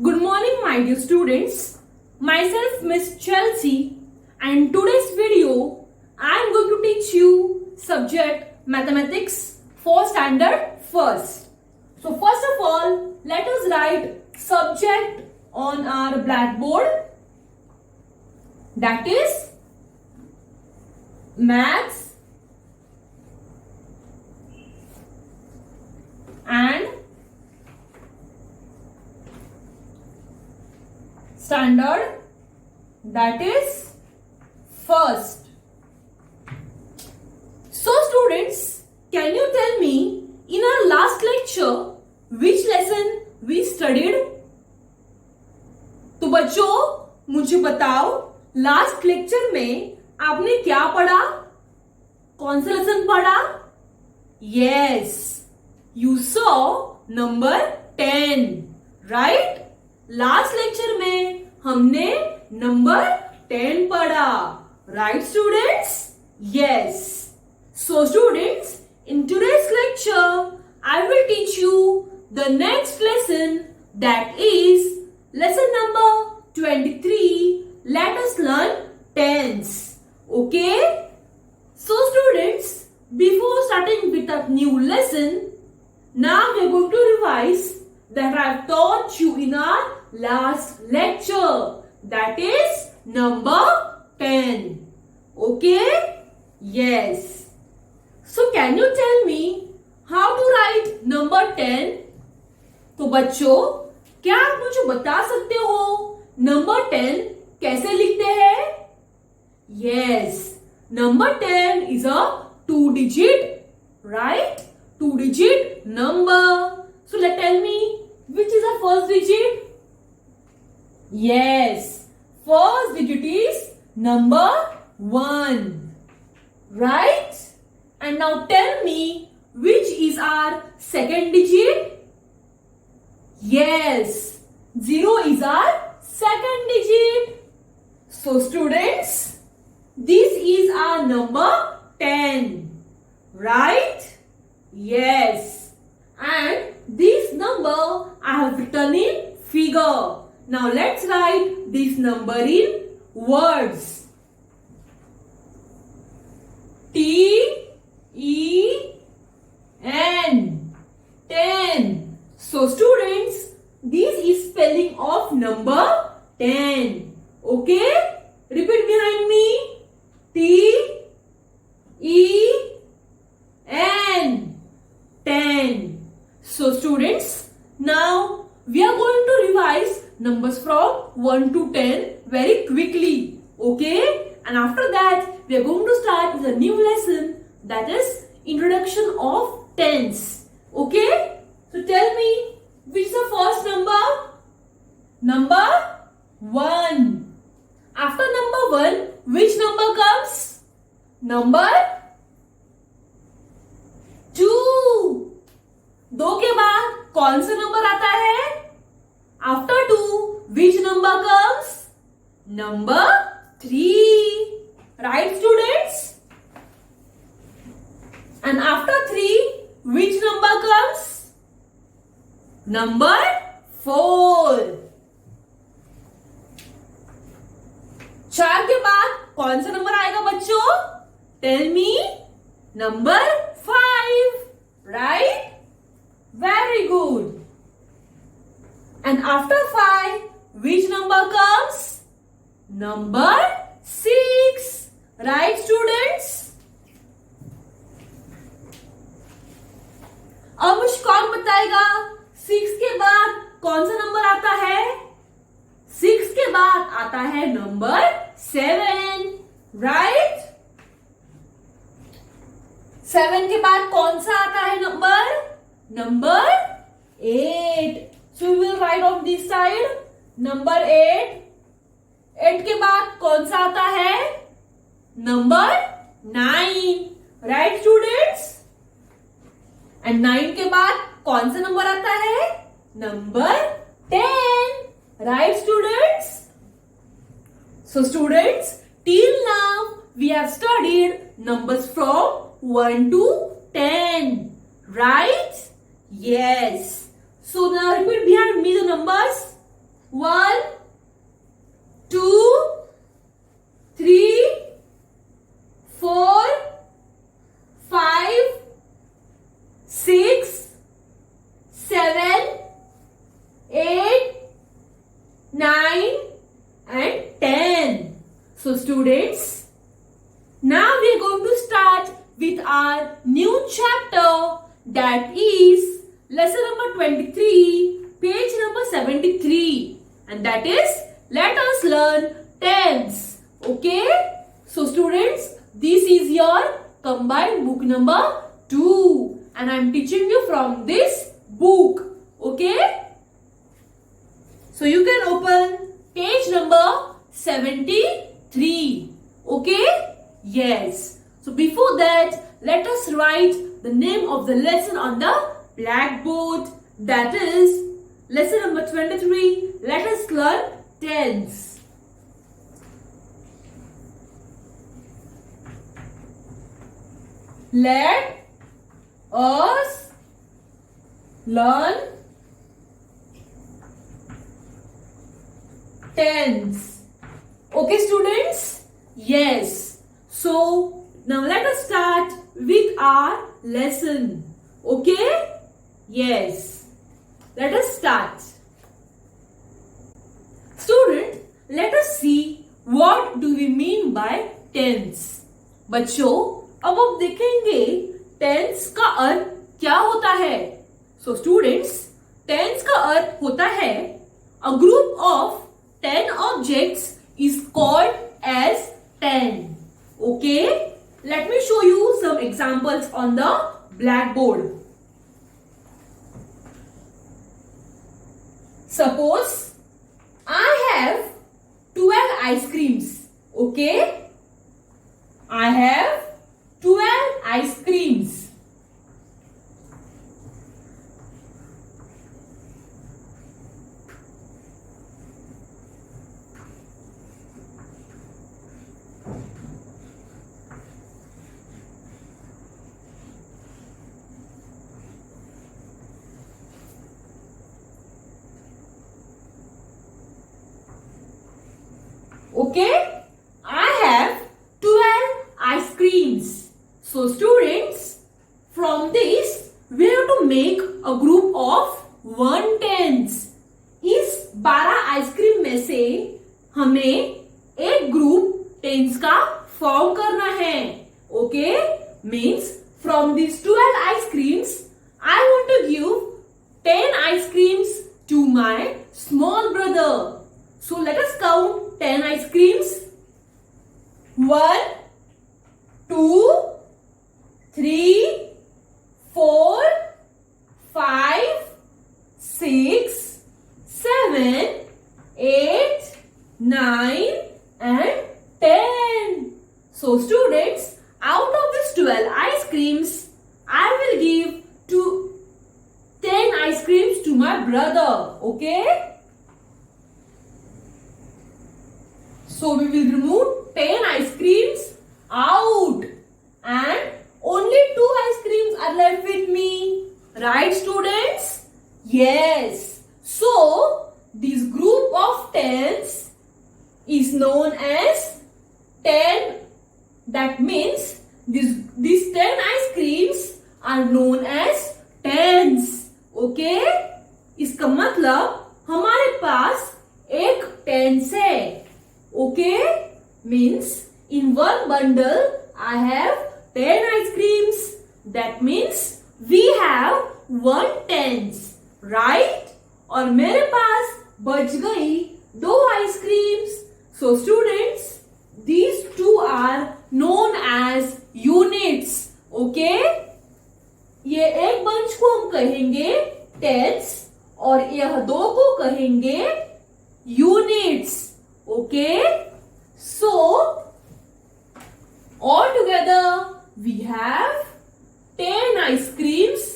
Good morning, my dear students. Myself, Miss Chelsea, and in today's video, I am going to teach you subject Mathematics for Standard First. So, first of all, let us write subject on our blackboard. That is Maths and Standard, that is first. So students, can you tell me in our last lecture which lesson we studied? तो बच्चों मुझे बताओ last lecture में आपने क्या पढ़ा? कौन सा लेसन पढ़ा? Yes, you saw number 10, right? Last lecture में हमने नंबर 10 पढ़ा, right students? Yes. So students, in today's lecture I will teach you the next lesson, that is lesson number 23. Let us learn tens. Okay? So students, before starting with a new lesson, now we are going to revise that I have taught you in our last lecture. That is number 10. Okay? Yes. So can you tell me how to write number 10? तो बच्चों, क्या आप मुझे बता सकते हो number 10 कैसे लिखते हैं? Yes, number 10 is a 2 digit, right? 2 digit number. So let tell me which is the first digit? Yes, first digit is number 1, right? And now tell me which is our second digit? Yes, 0 is our second digit. So students, this is our number 10, right? Yes. And this number I have written in figure. Now let's write this number in words. T-E-N, 10. So students, this is spelling of number 10. Okay? Repeat behind me. T-E-N, 10. So students, now we are going to revise numbers from 1 to 10 very quickly. Okay? And after that, we are going to start with a new lesson, that is introduction of tens. Okay? So tell me, which is the first number? Number 1. After number 1, which number comes? Number 2. 2 के बाद कौन सा number आता है? After 2, which number comes? Number 3. Right students? And after 3, which number comes? Number 4. 4 के बाद कौन सा नंबर आएगा बच्चों? Tell me. Number 5. Right? Very good. And after 5, which number comes? Number 6. Right students? अब मुझे कौन बताएगा 6 के बाद कौन सा नंबर आता है? 6 के बाद आता है नंबर 7, राइट? 7 के बाद कौन सा आता है नंबर? Number 8. So we will write on this side number 8. 8 के बाद कौन सा आता है? Number 9, right students? एंड 9 के बाद कौन सा नंबर आता है? Number 10, right students? So students, till now we have studied numbers from 1 to 10, right? Yes. So now repeat behind me the numbers. 1, 2, 3, 4, 5, 6, 7, 8, 9 and 10. So students, now we are going to start with our new chapter, that is lesson number 23, page number 73, and that is let us learn tens. Okay? So students, this is your combined book number 2 and I am teaching you from this book. Okay? So you can open page number 73. Okay? Yes. So before that, let us write the name of the lesson on the blackboard. That is lesson number 23. Let us learn tens. Let us learn tens. Okay, students? Yes. So, now let us start with our lesson. Okay? Yes. Let us start. Student, let us see what do we mean by tens. बच्चों, अब आप देखेंगे tense का अर्थ क्या होता है. So students, tense का अर्थ होता है a group of 10 objects is called as 10. Okay? Let me show you some examples on the blackboard. Suppose I have 12 ice creams. Okay? I have 12 ice creams. Okay, I have 12 ice creams. So students, from this we have to make a group of 1 tens. इस 12 ice cream में से हमें एक group tense का form करना है. Okay, means from this 12 ice creams I want to give 10 ice creams to my small brother. So let us count 10 ice creams. 1, 2, 3, 4, 5, 6, 7, 8, 9 and 10. So students, out of these 12 ice creams, I will give 10 ice creams to my brother. Okay? So we will remove 10 ice creams out and only 2 ice creams are left with me. Right, students? Yes. So this group of tens is known as 10. That means these 10 ice creams are known as tens. Okay? इसका मतलब हमारे पास एक tens है. Okay, means in one bundle I have 10 ice creams. That means we have 1 tens, right? और मेरे पास बच गई 2 ice creams. So students, these two are known as units. Okay? ये एक बंच को हम कहेंगे tens और यह 2 को कहेंगे units. Okay, so all together we have 10 ice creams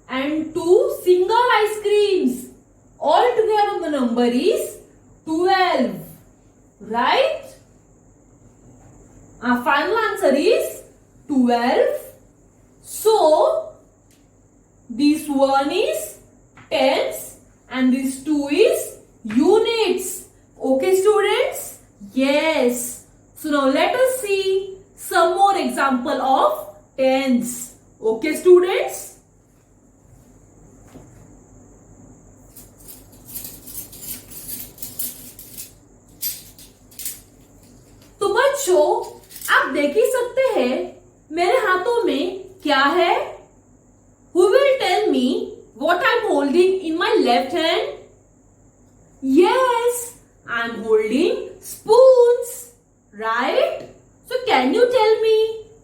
and 2 single ice creams. All together the number is 12. Right? Our final answer is 12. So this one is tens and this 2 is units. बच्चों, आप देख ही सकते हैं मेरे हाथों में क्या है? Who will tell me what I'm holding in my left hand? Yes, I'm holding spoons, right? So can you tell me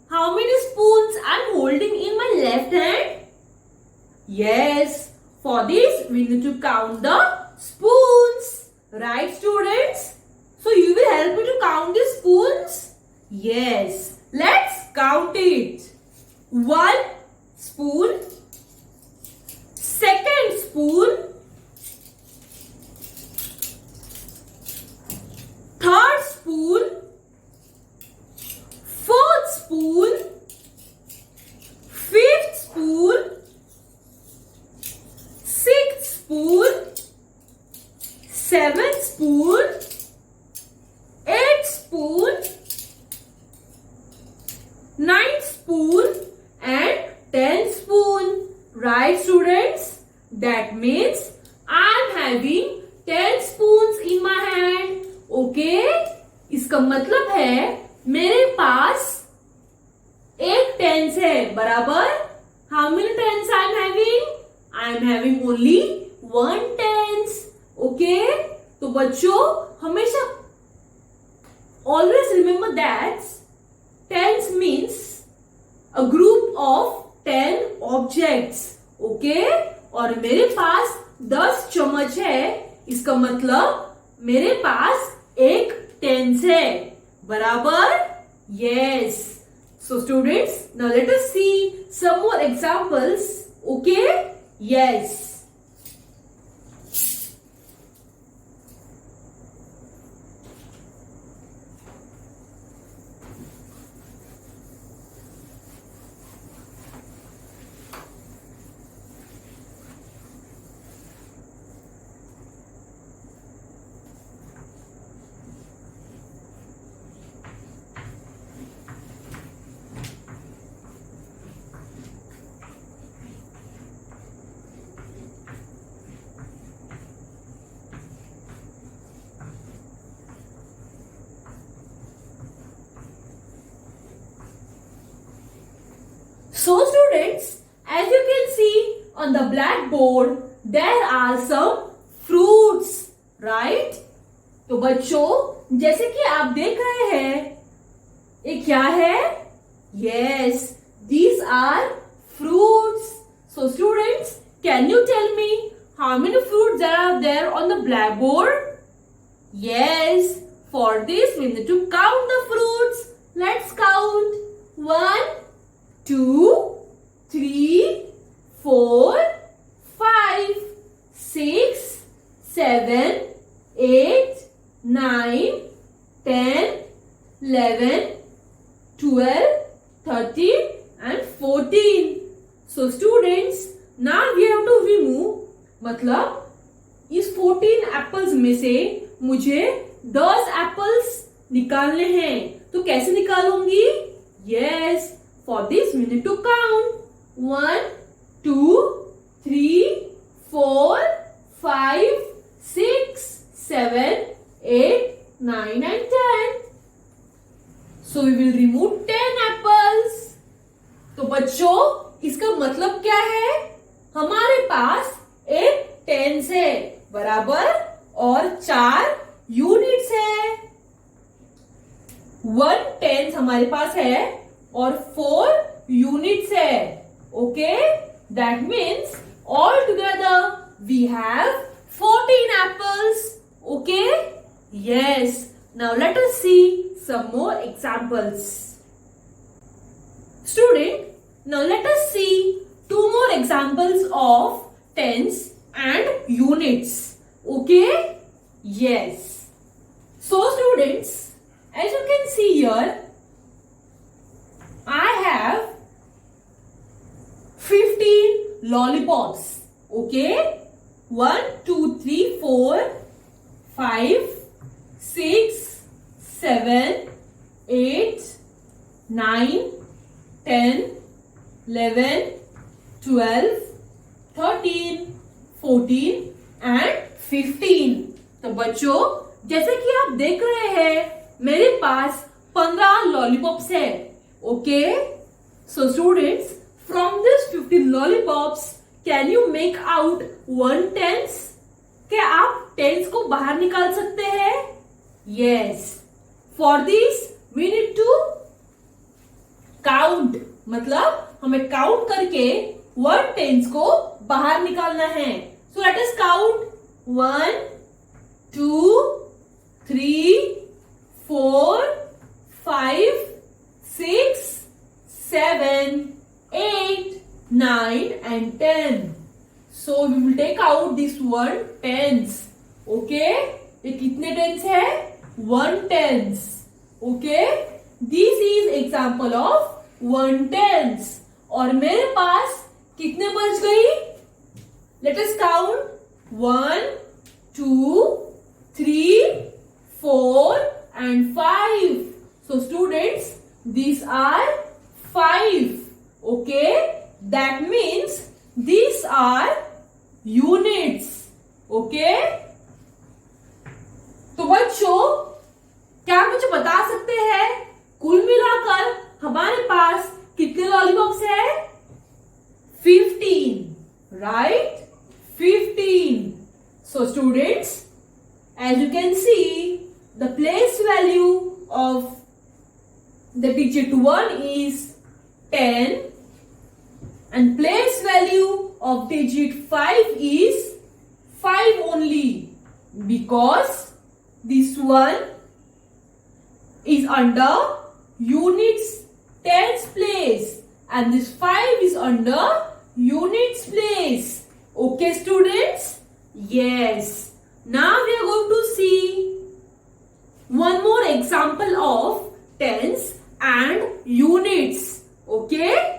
how many spoons I'm holding in my left hand? Yes, for this we need to count the spoons, right students? So you will help me to count the spoons? Yes, let's count it. 1 spoon, second spoon, third spoon, fourth spoon, fifth spoon, sixth spoon, seventh spoon, eighth spoon, ninth spoon and 10th spoon. Right students? That means I am having 10 spoons in my hand. Okay? इसका मतलब है मेरे पास एक tense है, बराबर? How many tens I am having? I am having only 1 tens. Okay? तो बच्चों हमेशा always remember that tens means a group of 10 objects. Okay? और मेरे पास 10 चम्मच है, इसका मतलब मेरे पास एक टेंस है, बराबर? Yes. So students, now let us see some more examples. Okay? Yes. So students, as you can see on the blackboard, there are some fruits, right? तो बच्चों जैसे कि आप देख रहे हैं, ये क्या है? Yes, these are fruits. So students, can you tell me how many fruits there are there on the blackboard? Yes, for this we need to count the fruits. Let's count. 1, 2, 3, 4, 5, 6, 7, 8, 9, 10, 11, 12, 13 and 14. So students, now we have to remove, मतलब इस 14 apples में से मुझे 10 apples निकालने हैं, तो कैसे निकालूंगी? Yes, for this we need to count. 1, 2, 3, 4, 5, 6, 7, 8, 9 and 10. So we will remove 10 apples. तो बच्चों इसका मतलब क्या है? हमारे पास एक टेंस है, बराबर? और 4 यूनिट्स है. 1 टेंस हमारे पास है और 4 यूनिट्स है. Okay? That means all together we have 14 apples. Okay? Yes. Now let us see some more examples. Student, now let us see 2 more examples of tens and units. Okay? Yes. So students, as you can see here, I have 15 lollipops. Okay? 1, 2, 3, 4, 5, 6, 7, 8, 9, 10, 11, 12, 13, 14 and 15. तो बच्चों जैसे कि आप देख रहे हैं मेरे पास 15 लॉलीपॉप्स है. Okay, so students, from this 15 lollipops can you make out 1 tens? क्या आप टेंस को बाहर निकाल सकते हैं? Yes. For this we need to count, मतलब हमें काउंट करके 1 टेंस को बाहर निकालना है. So let us count 1 2 3 4 5 6 7 8 9 and 10. So we will take out this word tens. Okay, ये कितने टेंस है? 1 tens. Okay, this is example of 1 tens. और मेरे पास कितने बच गई? Let us count 1 2 3 4 and 5. So students, these are 5. Okay, that means these are units. Okay, तो बच्चों, क्या मुझे बता सकते हैं कुल मिलाकर हमारे पास कितने लॉलीपॉप्स है? 15, right? 15. So students, as you can see, the place value of the digit 1 is 10 and place value of digit 5 is 5 only, because this one is under units tens place and this 5 is under units place. Okay students? Yes. Now we are going to see one more example of tens and units. Okay?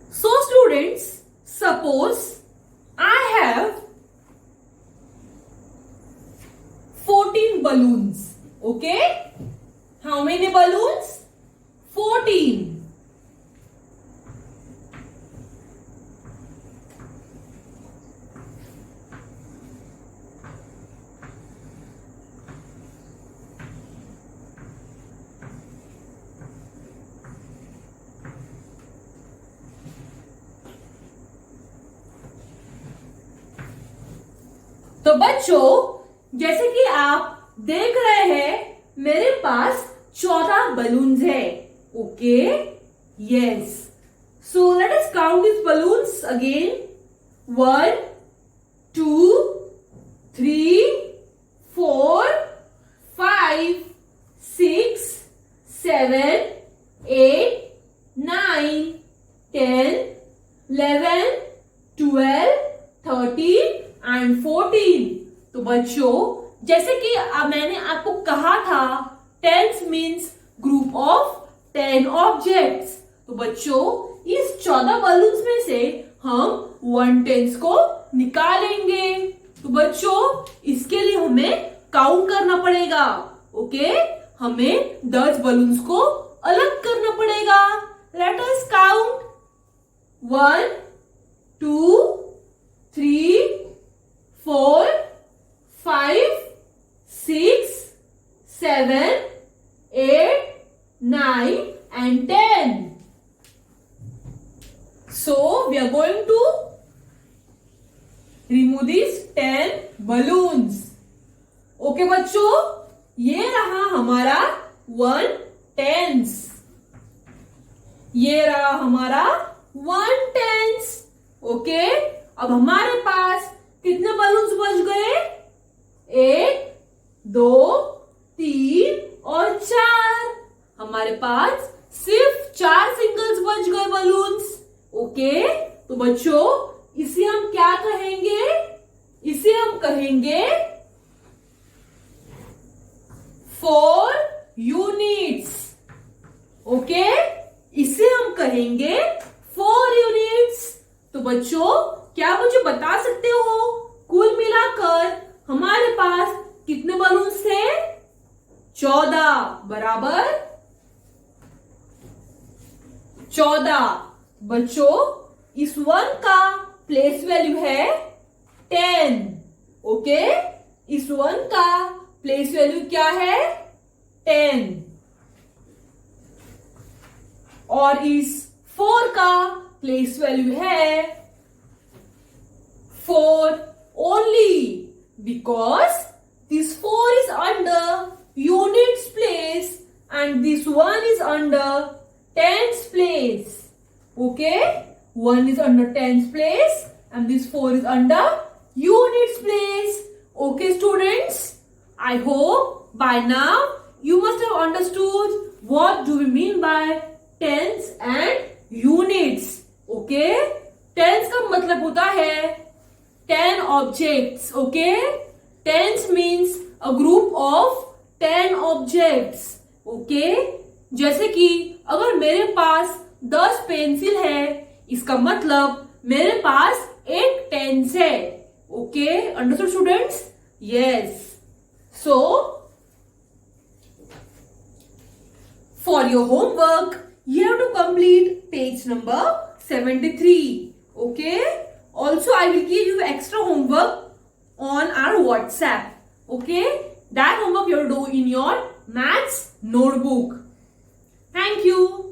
So students, suppose I have 14 balloons. Okay? How many balloons? 14. तो बच्चों, जैसे कि आप देख रहे हैं, मेरे पास 14 balloons है. Okay, yes. So let us count this balloons again. 1 2 3 4 5 6 7 8 9 10 11 12 13 and 14. तो बच्चों, जैसे कि मैंने आपको कहा था, tens means group of 10 objects. तो बच्चों, इस 14 बलून्स में से हम 1 टेंस को निकालेंगे. तो बच्चों, इसके लिए हमें काउंट करना पड़ेगा. ओके, हमें 10 बलून्स को अलग करना पड़ेगा. Let us count 1 2 3 4 5 6 7 8 9 and 10. So we are going to remove these 10 balloons. Okay बच्चों, ये रहा हमारा 1 tens. ये रहा हमारा 1 tens. ओके, अब हमारे पास कितने बलून्स बच गए? 1 2 3 और 4. हमारे पास सिर्फ 4 सिंगल्स बच गए बलून्स. ओके, तो बच्चों, इसे हम क्या कहेंगे? इसे हम कहेंगे 4 यूनिट्स. ओके, इसे हम कहेंगे 4 यूनिट्स. तो बच्चों, क्या मुझे बता सकते हो कुल मिलाकर हमारे पास कितने बलून्स थे? 14 बराबर 14। बच्चों, इस 1 का प्लेस वैल्यू है 10। ओके, इस 1 का प्लेस वैल्यू क्या है? 10। और इस 4 का प्लेस वैल्यू है 4 only, because this 4 is under units place and this 1 is under tens place. Okay, 1 is under tens place and this 4 is under units place. Okay students, I hope by now you must have understood what do we mean by tens and units. Okay, tens का मतलब होता है 10 objects. Okay, tens means a group of 10 objects. Okay, जैसे कि अगर मेरे पास 10 pencil है, इसका मतलब मेरे पास एक टेंस है. Okay, understood students? Yes. So for your homework you have to complete page number 73. Okay, also I will give you extra homework on our WhatsApp. Okay, that homework you have to do in your maths notebook. Thank you.